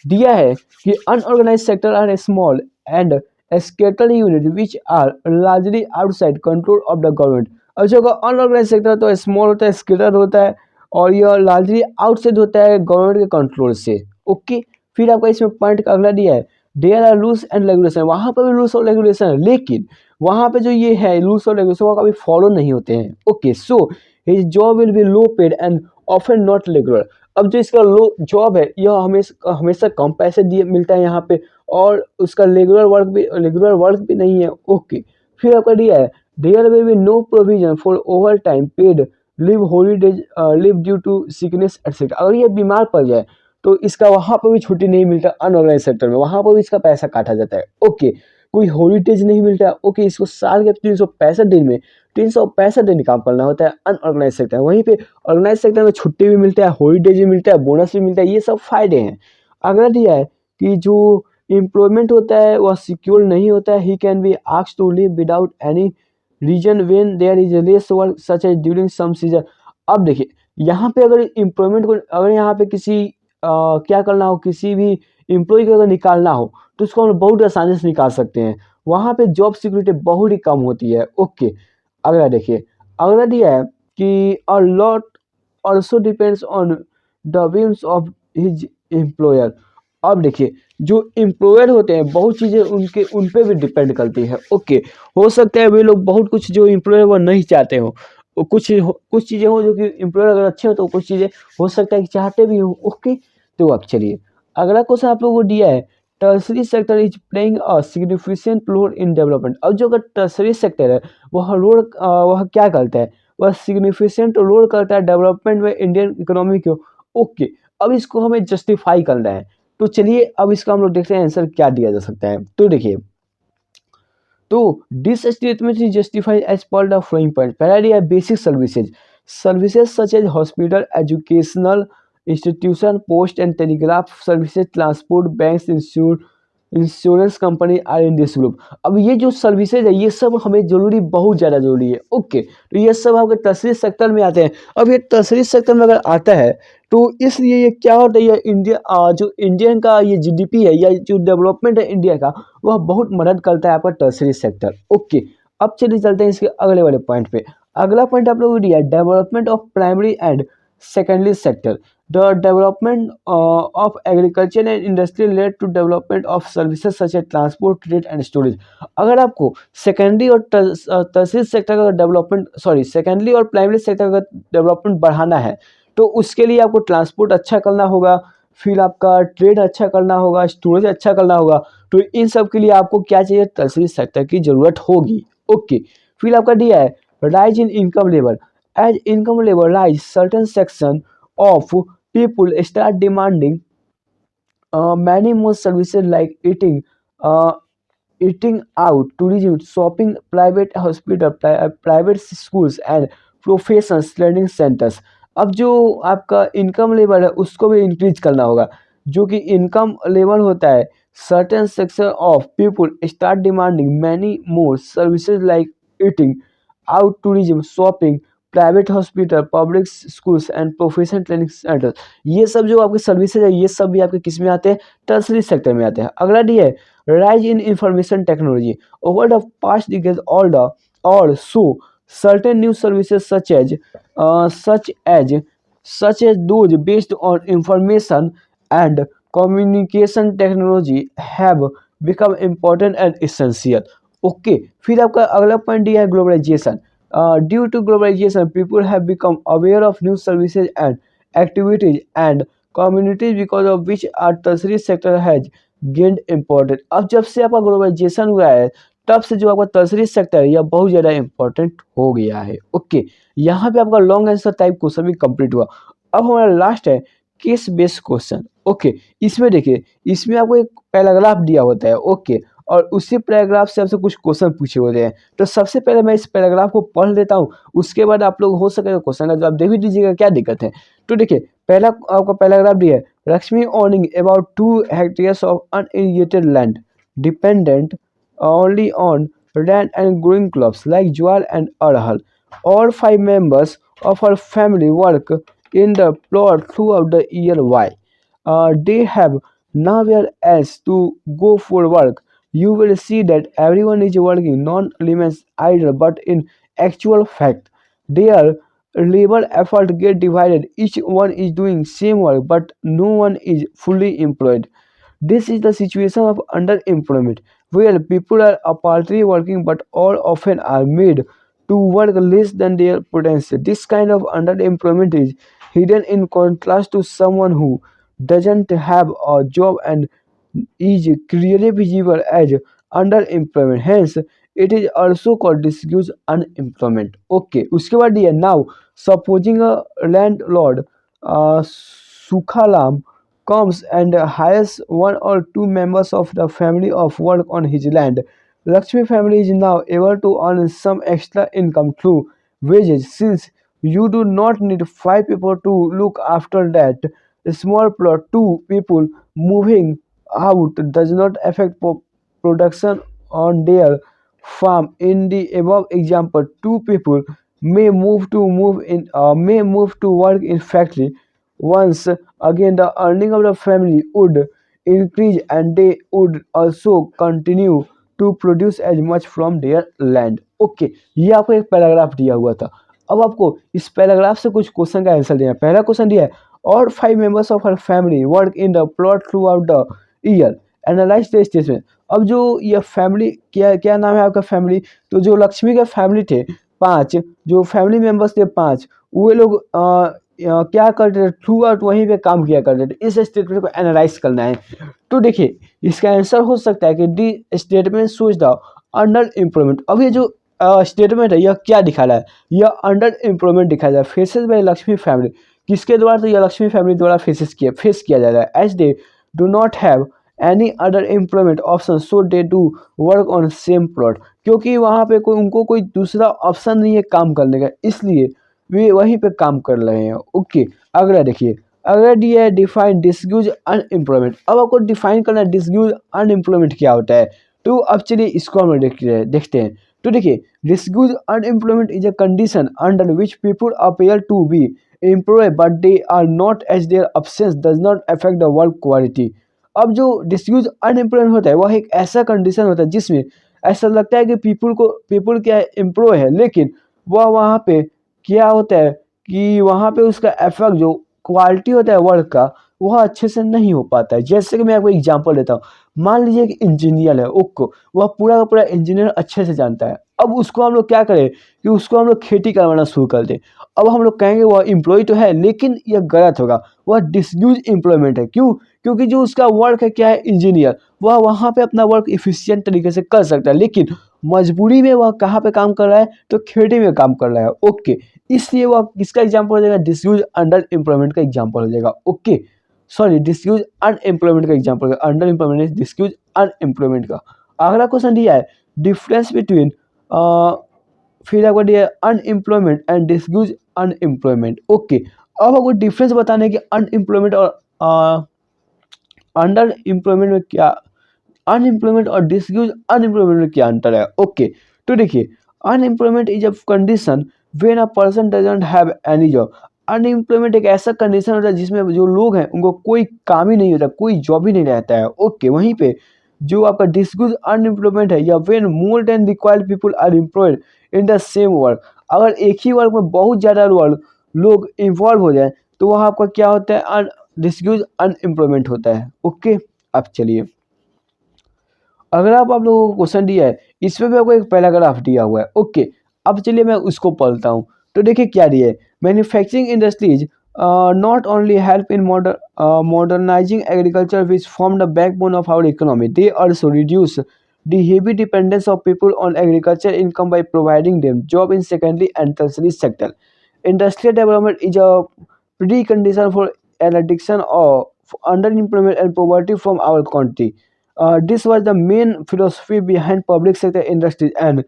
दिया है कि unorganise sector are a small and scattered unit which are largely outside control of the government. अब जो अनऑर्गेनाइज सेक्टर तो स्मॉल होता है, स्केटर्ड होता है, और यह लार्जली आउटसाइड होता है गवर्नमेंट के कंट्रोल से। ओके, फिर आपका इसमें पॉइंट का अगला दिया है there are rules and regulation, वहाँ पर भी रूल्स और रेगुलेशन है, लेकिन वहाँ पे जो ये है रूल्स और रेगुलेशन वो कभी फॉलो नहीं होते हैं। Okay, so his job will be low paid and often not regular. अब जो इसका लो जॉब है यह हमेशा हमेशा कम पैसे दिए मिलता है यहाँ पे, और उसका रेगुलर वर्क भी नहीं है। ओके, फिर आपका दिया है there will be no provision for over time paid leave, holidays, leave due to sickness etcetera. अगर ये बीमार पड़ जाए तो इसका वहाँ पर भी छुट्टी नहीं मिलता, अनऑर्गेनाइज सेक्टर में वहाँ पर भी इसका पैसा काटा जाता है। ओके, कोई हॉलीडेज नहीं मिलता। ओके, इसको साल के 365 दिन में 365 दिन काम करना होता है अनऑर्गेनाइज सेक्टर। वहीं पे ऑर्गेनाइज सेक्टर में छुट्टी भी मिलता है, हॉलीडेज भी मिलता है, बोनस भी मिलता है, ये सब फायदे हैं। अगला दिया है कि जो एम्प्लॉयमेंट होता है वह सिक्योर नहीं होता है, he can be asked to leave without any reason when there is less work such as during some season. अब देखिए यहाँ पे अगर एम्प्लॉयमेंट को, अगर यहाँ पे किसी क्या करना हो, किसी भी एम्प्लॉय को अगर निकालना हो तो उसको हम बहुत आसानी से निकाल सकते हैं, वहाँ पे जॉब सिक्योरिटी बहुत ही कम होती है। ओके, अगला देखिए अगला दिया है कि a lot also depends on the views of his employer. अब देखिए जो एम्प्लॉयर होते हैं बहुत चीज़ें उनके उन पे भी डिपेंड करती है। ओके, हो सकता है वे लोग बहुत कुछ जो एम्प्लॉयर वो नहीं चाहते हो, कुछ चीज़ें हो जो कि एम्प्लॉयर अगर अच्छे हो तो कुछ चीज़ें हो सकता है कि चाहते भी हो। ओके, तो अब चलिए अगला क्वेश्चन आप लोगों को दिया है, tertiary sector is playing a significant role in development. अब जो अगर टर्सरी सेक्टर है वह क्या करता है, वह सिग्निफिकेंट रोल करता है डेवलपमेंट में इंडियन इकोनॉमी को। ओके, अब इसको हमें जस्टिफाई करना है। तो चलिए अब इसका हम लोग देखते हैं आंसर क्या दिया जा सकता है। तो देखिए, तो this statement is justified as per the following point. पहला दिया है basic services, services such as hospital, educational institution, post and telegraph services, transport, banks, insurance company are in this group. अब ये जो सर्विसेज है ये सब हमें जरूरी, बहुत ज़्यादा जरूरी है। ओके, तो ये सब आपके टर्सरी सेक्टर में आते हैं। अब ये टर्सरी सेक्टर में अगर आता है तो इसलिए ये क्या होता है, ये इंडिया जो इंडियन का ये जीडीपी है या जो डेवलपमेंट है इंडिया का, वह बहुत मदद करता है आपका टर्सरी सेक्टर। ओके, अब चलिए चलते हैं इसके अगले वाले पॉइंट पे। अगला पॉइंट आप लोगों को दिया है development of primary and secondary sector. The development of agriculture and industry led to development of services such as transport, trade and storage। अगर आपको सेकेंडरी और टर्सरी सेक्टर का डेवलपमेंट, सॉरी सेकेंडरी और प्राइमरी सेक्टर का development बढ़ाना है तो उसके लिए आपको ट्रांसपोर्ट अच्छा करना होगा, फिर आपका ट्रेड अच्छा करना होगा, स्टोरेज अच्छा करना होगा। तो इन सब के लिए आपको क्या चाहिए, टर्सरी सेक्टर की जरूरत होगी। ओके, फिर आपका दिया है rise in income level. As income level rise certain section of people start demanding many more services like uh, eating out, tourism, shopping, private hospital, private schools and professional learning centers। अब जो आपका income level है उसको भी increase करना होगा। जो कि इनकम लेवल होता है, certain section of people start demanding many more services like eating out, tourism, shopping, private hospital, public schools and professional training centre. ये सब जो आपके सर्विसेज है ये सब भी आपके किस में आते हैं, टर्सरी सेक्टर में आते हैं। अगला डी है rise in information technology over the past decades. Also certain new services such as those based on information and communication technology have become important and essential। Okay, फिर आपका अगला पॉइंट दिया है globalisation. Due to globalisation people have become aware of new services and activities and communities because of which our tertiary sector has gained importance। अब जब से आपका globalisation हुआ है तब से जो आपका टर्सरी सेक्टर है यह बहुत ज़्यादा इंपॉर्टेंट हो गया है। ओके, यहाँ पे आपका लॉन्ग आंसर टाइप क्वेश्चन भी कंप्लीट हुआ। अब हमारा लास्ट है केस बेस्ड क्वेश्चन। ओके, इसमें देखिए, इसमें आपको एक पैराग्राफ दिया होता है। ओके, और उसी पैराग्राफ से आपसे कुछ क्वेश्चन पूछे होते हैं। तो सबसे पहले मैं इस पैराग्राफ को पढ़ लेता हूँ, उसके बाद आप लोग हो सके क्वेश्चन का जवाब दे भी दीजिएगा, क्या दिक्कत है। तो देखिए, पहला आपका पैराग्राफ दिया है, Lakshmi owning about 2 hectares of unirrigated land, dependent only on land and growing crops like jowar and arhal। All 5 members of her family work in the plot throughout the year। Why? They have nowhere else to go for work। You will see that everyone is working, non remains idle, but in actual fact, their labor effort get divided. Each one is doing same work, but no one is fully employed। This is the situation of underemployment, where people are partly working but all often are made to work less than their potential। This kind of underemployment is hidden in contrast to someone who doesn't have a job and is clearly visible as underemployment। Hence, it is also called disguised unemployment। Okay, उसके बाद ये now supposing a landlord Sukhalam comes and hires 1 or 2 members of the family of work on his land। Lakshmi family is now able to earn some extra income through wages, since you do not need 5 people to look after that small plot। 2 people moving out does not affect production on their farm। In the above example, 2 people may move to work in factory। Once again, the earning of the family would increase and they would also continue to produce as much from their land। Okay, ये आपको एक paragraph दिया हुआ था। अब आपको इस paragraph से कुछ क्वेश्चन का आंसर देना है। पहला क्वेश्चन दिया है, और 5 members of her family work in the plot throughout the year। Analyse the statement. अब जो ये फैमिली, क्या क्या नाम है आपका फैमिली, तो जो लक्ष्मी के फैमिली थे 5, जो फैमिली मेंबर्स थे 5, वो लोग क्या करते थे, थ्रू आउट वहीं पे काम किया करते थे। इस स्टेटमेंट को एनालाइज करना है। तो देखिए इसका आंसर हो सकता है कि D statement shows the under improvement. अब ये जो स्टेटमेंट है यह क्या दिखा रहा है, यह अंडर इम्प्रूवमेंट दिखा रहा है फेसेस बाय लक्ष्मी फैमिली। किसके द्वारा, तो यह लक्ष्मी फैमिली द्वारा फेस किया जा रहा है। As they do not have any other employment option so they do work on same plot. क्योंकि वहाँ पे उनको कोई दूसरा ऑप्शन नहीं है काम करने का, इसलिए वे वहीं पे काम कर रहे हैं। ओके, अगला देखिए, अगला दिया है डिफाइन डिस्यूज अनएम्प्लॉयमेंट। अब आपको डिफाइन करना है डिस्यूज अनएम्प्लॉयमेंट क्या होता है। तो अब चलिए इसको हम देखते हैं। तो देखिए डिस्यूज unemployment is a condition under which people appear to be employed but they are not, as their absence does not affect the work quality. अब जो डिस्यूज अनएम्प्लॉयमेंट होता है वह एक ऐसा कंडीशन होता है जिसमें ऐसा लगता है कि पीपल क्या एम्प्लॉय है, लेकिन वह वहाँ पे क्या होता है कि वहाँ पे उसका इफेक्ट जो क्वालिटी होता है वर्क का वह अच्छे से नहीं हो पाता है। जैसे कि मैं आपको एग्जांपल देता हूँ, मान लीजिए कि इंजीनियर है, ओके, वह पूरा का पूरा इंजीनियर अच्छे से जानता है। अब उसको हम लोग क्या करें कि उसको हम लोग खेती करवाना शुरू कर दें। अब हम लोग कहेंगे वह एम्प्लॉय तो है, लेकिन यह गलत होगा, वह डिसयूज एम्प्लॉयमेंट है। क्यों? क्योंकि जो उसका वर्क है क्या है, इंजीनियर, वह वहाँ पे अपना वर्क इफिशियंट तरीके से कर सकता है, लेकिन मजबूरी में वह कहाँ पे काम कर रहा है, तो खेती में काम कर रहा है। ओके, इसलिए वह किसका एग्जाम्पल हो जाएगा, डिसयूज अंडर एम्प्लॉयमेंट का एग्जाम्पल हो जाएगा। ओके, सॉरी, डिसयूज अनएम्प्लॉयमेंट का example, under employment disuse unemployment का। अगला क्वेश्चन दिया है डिफरेंस बिटवीन, फिर आपको दिया है unemployment and disuse unemployment. Okay, अब आपको डिफरेंस बताने की अनएम्प्लॉयमेंट और अंडर एम्प्लॉयमेंट में क्या, अनएम्प्लॉयमेंट और डिसयूज अनएम्प्लॉयमेंट में क्या अंतर है। ओके, तो देखिए unemployment is a condition when a person doesn't have any job. Unemployment एक ऐसा कंडीशन होता है जिसमें जो लोग हैं उनको कोई काम ही नहीं होता, कोई जॉब ही नहीं रहता है। ओके, वहीं पे जो आपका डिसयूज अनएम्प्लॉयमेंट है या when more than required people are employed in the same work. अगर एक ही वर्क में बहुत ज़्यादा लोग इन्वॉल्व हो जाए तो वहाँ आपका क्या होता है, डिसयूज अनएम्प्लॉयमेंट होता है। ओके, अब चलिए अगर आप लोगों को क्वेश्चन दिया है, इसमें भी आपको एक पैराग्राफ दिया हुआ है। ओके, अब चलिए मैं उसको पढ़ता हूँ। तो देखिए क्या दिया है, manufacturing industries not only help in modernising agriculture which form the backbone of our economy, they also reduce the heavy dependence of people on agriculture income by providing them job in secondary and tertiary sector. Industrial development is a precondition for eradication of underemployment and poverty from our country. This was the main philosophy behind public sector industries and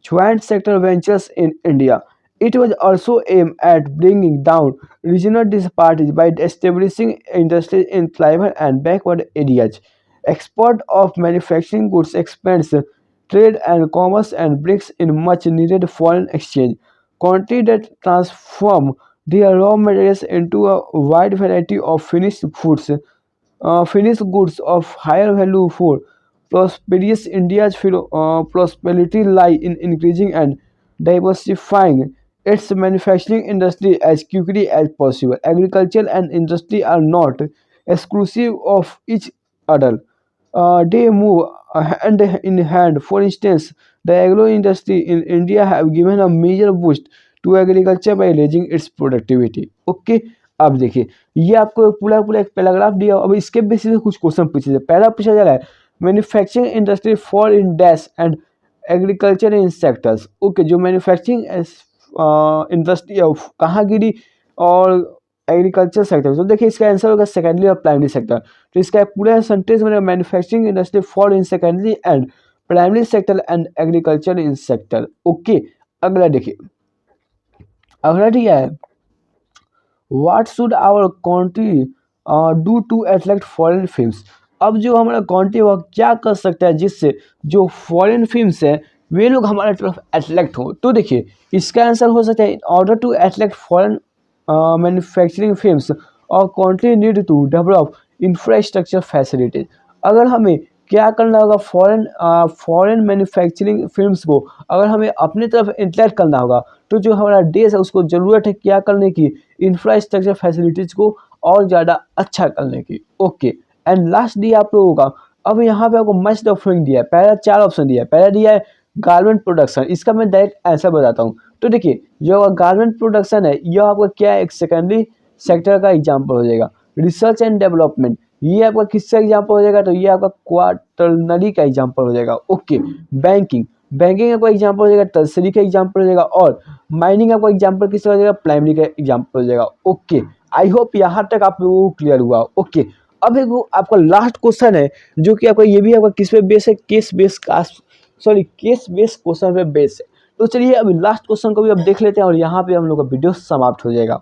joint sector ventures in India. It was also aimed at bringing down regional disparities by establishing industries in tribal and backward areas. Export of manufacturing goods expands trade and commerce and brings in much needed foreign exchange. Countries that transform their raw materials into a wide variety of finished goods of higher value for prosperous India's prosperity lie in increasing and diversifying its manufacturing industry as quickly as possible. Agriculture and industry are not exclusive of each other. They move hand in hand. For instance, the agro industry in India have given a major boost to agriculture by raising its productivity. Okay, अब देखिए ये आपको पूरा एक paragraph दिया। अब इसके basis पे कुछ क्वेश्चन पूछे जाए। पहला पूछा जा रहा है manufacturing industry for in dash and agriculture in sectors. Okay, जो मैन्युफैक्चरिंग इंडस्ट्री कहाँ गिरी और एग्रीकल्चर सेक्टर, तो देखिए इसका आंसर होगा सेकेंडरी और प्राइमरी सेक्टर। तो इसका पूरा सेंटेंस में manufacturing industry for in secondary and primary sector and agriculture in sector. Okay, अगला देखिए, अगला दिया है what should our country do to attract foreign films. अब जो हमारा कंट्री वह क्या कर सकता है जिससे जो फॉरेन फिल्म्स है वे लोग हमारे तरफ अट्रैक्ट हो। तो देखिए इसका आंसर हो सकता है in order to attract foreign manufacturing films our country need to develop infrastructure facilities. अगर हमें क्या करना होगा, फॉरेन मैन्युफैक्चरिंग फिल्म्स को अगर हमें अपनी तरफ अट्रैक्ट करना होगा तो जो हमारा देश है उसको ज़रूरत है क्या करने की, इंफ्रास्ट्रक्चर फैसिलिटीज़ को और ज़्यादा अच्छा करने की। ओके, एंड लास्ट डी आप लोगों का अब यहाँ पे आपको मैच द फॉलोइंग दिया है, पहला 4 ऑप्शन दिया है। पहला दिया है गारमेंट प्रोडक्शन, इसका मैं डायरेक्ट आंसर बताता हूँ। तो देखिए जो गारमेंट प्रोडक्शन है यह आपका क्या है, एक सेकेंडरी सेक्टर का एग्जाम्पल हो जाएगा। रिसर्च एंड डेवलपमेंट ये आपका किसका एग्जाम्पल हो जाएगा, तो ये आपका क्वार्टरनरी का एग्जाम्पल हो जाएगा। ओके, बैंकिंग बैंकिंग आपका एग्जाम्पल हो जाएगा, टर्सरी का एग्जाम्पल हो जाएगा, और माइनिंग आपका एग्जाम्पल किसका हो जाएगा, प्राइमरी का एग्जाम्पल हो जाएगा। ओके, आई होप यहाँ तक आप लोगों को क्लियर हुआ। ओके, अब एक आपका लास्ट क्वेश्चन है जो कि आपका ये भी आपका किस पे बेस है, केस बेस क्वेश्चन पे बेस है। तो चलिए अभी लास्ट क्वेश्चन को भी अब देख लेते हैं और यहाँ पे हम लोग का वीडियो समाप्त हो जाएगा।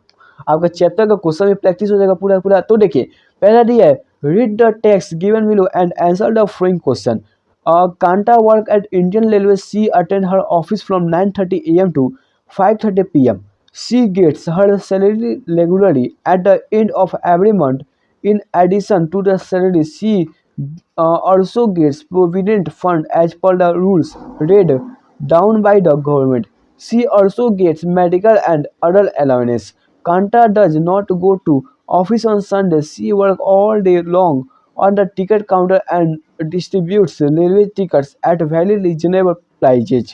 आपका चैप्टर का क्वेश्चन भी प्रैक्टिस हो जाएगा पूरा पूरा। तो देखिए पहला दिया है, read the text given below and answer the following question. Kanta worked at Indian Railways. She attends her office from 9:30 a.m. to 5:30 p.m. She gets her salary regularly at the end of every month. In addition to the salary, she also gets provident fund as per the rules laid down by the government. She also gets medical and other allowance. Kanta does not go to office on Sundays. She works all day long on the ticket counter and distributes railway tickets at very reasonable prices.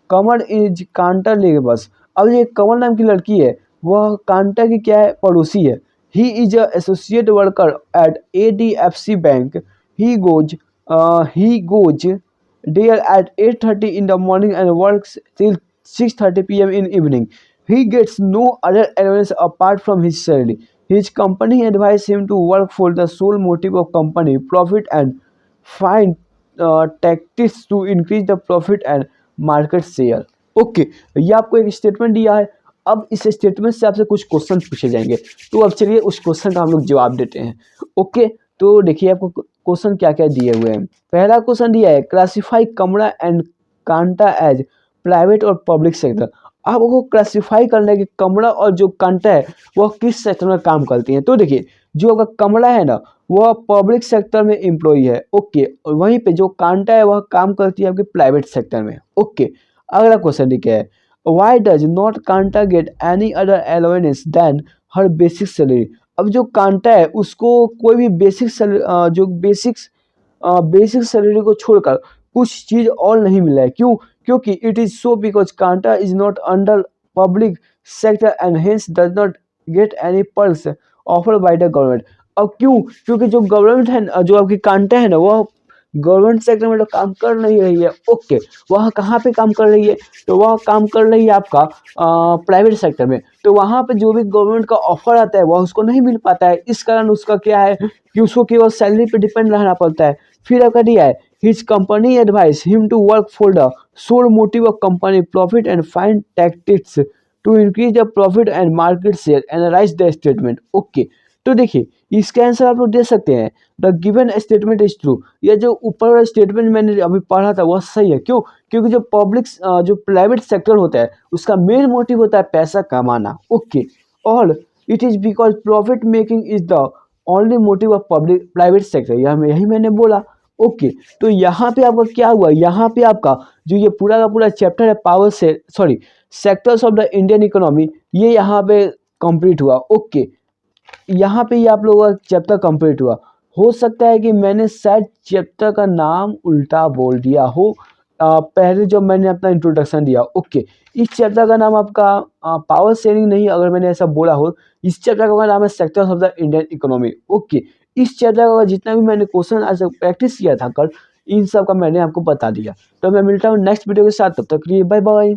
Kamal is कांटा लेबस। अब ये कमल नाम की लड़की है, वह कांटा की क्या है, पड़ोसी है। He is a associate worker eight ADFC bank. He goes there at 8:30 in the morning and works till 6:30 p.m. in evening. He gets no other allowance apart from his salary. His company advises him to work for the sole motive of company profit and find tactics to increase the profit and market share. Okay, ये आपको एक statement दिया है। अब इस statement से आपसे कुछ क्वेश्चन पूछे जाएंगे, तो अब चलिए उस क्वेश्चन का हम लोग जवाब देते हैं। ओके, तो देखिए आपको क्वेश्चन क्या क्या दिए हुए हैं। पहला क्वेश्चन दिया है, क्लासिफाई कमरा एंड कांटा एज प्राइवेट और पब्लिक सेक्टर। आपको क्लासिफाई करना है कि कमरा और जो कांटा है वह किस सेक्टर में काम करती हैं। तो देखिए जो अगर कमरा है ना वह पब्लिक सेक्टर में एम्प्लॉई है। ओके, और वहीं पे जो कांटा है वह काम करती है आपके प्राइवेट सेक्टर में। ओके, अगला क्वेश्चन लिखा है, why does not Kanta get any other allowance than her basic salary. अब जो कांटा है उसको कोई भी बेसिक सैलरी को छोड़कर कुछ चीज और नहीं मिला है। क्यों? क्योंकि इट इज सो बिकॉज कांटा is not under public sector and hence does not get any purse offer bye the government. अब क्यों? क्योंकि जो गवर्नमेंट है, जो आपकी कांटा है ना, वह गवर्नमेंट सेक्टर में तो काम कर नहीं रही है। ओके, वह कहाँ पे काम कर रही है, तो वह काम कर रही है आपका प्राइवेट सेक्टर में। तो वहाँ पे जो भी गवर्नमेंट का ऑफर आता है वह उसको नहीं मिल पाता है। इस कारण उसका क्या है कि उसको केवल सैलरी पे डिपेंड रहना पड़ता है। फिर आपका दिया है, his company advise him to work for the sole motive of company profit and find tactics to increase the profit and market share, analyse the statement. Okay, तो देखिए इसका आंसर आप लोग दे सकते हैं, the given statement is true. यह जो ऊपर वाला स्टेटमेंट मैंने अभी पढ़ा था वह सही है। क्यों? क्योंकि जो प्राइवेट सेक्टर होता है उसका मेन मोटिव होता है पैसा कमाना। ओके, और it is because profit making is the only motive of public private sector, यही मैंने बोला। ओके, तो यहाँ पे आपका क्या हुआ, यहाँ पे आपका जो ये पूरा का पूरा चैप्टर है sectors of the Indian economy, ये यहाँ पे कंप्लीट हुआ। ओके, यहाँ पे ही आप लोगों का चैप्टर कंप्लीट हुआ। हो सकता है कि मैंने शायद चैप्टर का नाम उल्टा बोल दिया हो पहले जब मैंने अपना इंट्रोडक्शन दिया। ओके, इस चैप्टर का नाम आपका पावर शेयरिंग नहीं, अगर मैंने ऐसा बोला हो। इस चैप्टर का नाम है sectors of the Indian economy. Okay, इस चैप्टर का जितना भी मैंने क्वेश्चन आज प्रैक्टिस किया था कल, इन सब का मैंने आपको बता दिया। तो मैं मिलता हूँ नेक्स्ट वीडियो के साथ, तब तक के लिए बाय बाय।